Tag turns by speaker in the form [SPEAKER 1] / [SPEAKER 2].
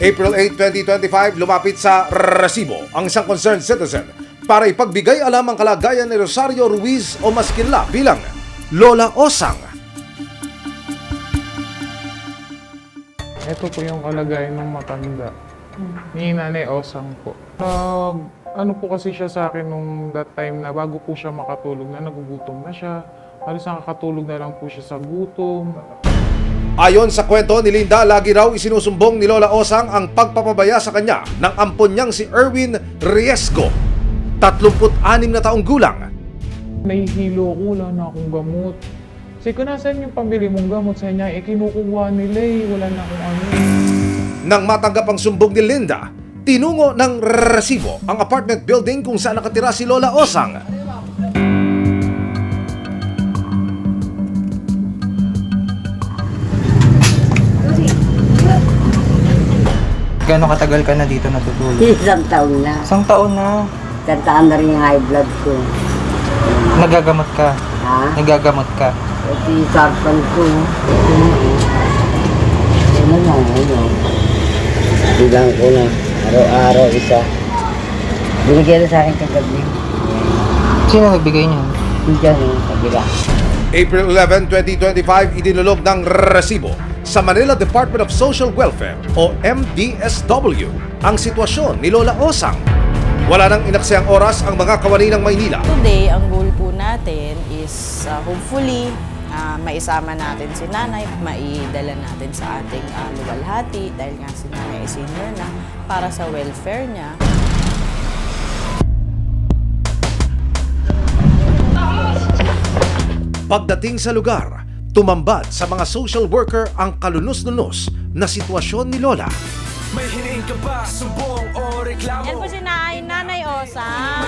[SPEAKER 1] April 8, 2025, lumapit sa resibo ang isang concerned citizen para ipagbigay alam ang kalagayan ni Rosario Ruiz o mas kilala bilang Lola Osang.
[SPEAKER 2] Ito po yung kalagayan ng matanda. Ni Nanay Osang po. Ano po kasi siya sa akin nung that time na bago po siya makatulog na nagugutom na siya. Halos nakakatulog na lang po siya sa gutom.
[SPEAKER 1] Ayon sa kwento ni Linda, lagi raw isinusumbong ni Lola Osang ang pagpapabaya sa kanya ng ampon niyang si Erwin Riesgo, 36 na taong gulang.
[SPEAKER 2] Nahihilo ko, wala na akong gamot. Sabi ko, nasaan yung pambili mong gamot? Sa niya, kinukuha nila wala na akong ano.
[SPEAKER 1] Nang matanggap ang sumbong ni Linda, tinungo ng resibo ang apartment building kung saan nakatira si Lola Osang.
[SPEAKER 3] Gano'ng katagal ka na dito natutulog?
[SPEAKER 4] Isang taon na.
[SPEAKER 3] Isang taon na.
[SPEAKER 4] Isang taon na rin yung high blood ko.
[SPEAKER 3] Nagagamot ka.
[SPEAKER 4] Ha?
[SPEAKER 3] Nagagamot ka.
[SPEAKER 4] Ito yung sarpan ko. Ano na, ano. Bilang ko na. Araw-araw isa. Binigyan na sa akin kagabi.
[SPEAKER 3] Sino nagbigay niyan?
[SPEAKER 4] Diyan yung kabila.
[SPEAKER 1] April 11, 2025, idinulog ng resibo sa Manila Department of Social Welfare o MDSW ang sitwasyon ni Lola Osang. Wala nang inaksayang oras ang mga kawani ng Maynila.
[SPEAKER 5] Today, ang goal po natin is hopefully maisama natin si nanay, maidala natin sa ating luwalhati dahil nga si nanay ay senior na para sa welfare niya.
[SPEAKER 1] Pagdating sa lugar, tumambad sa mga social worker ang kalunos-lunos na sitwasyon ni Lola.
[SPEAKER 6] May hiniing ka ba, sumbong o reklamo?
[SPEAKER 5] Yan po si Nanay Osang.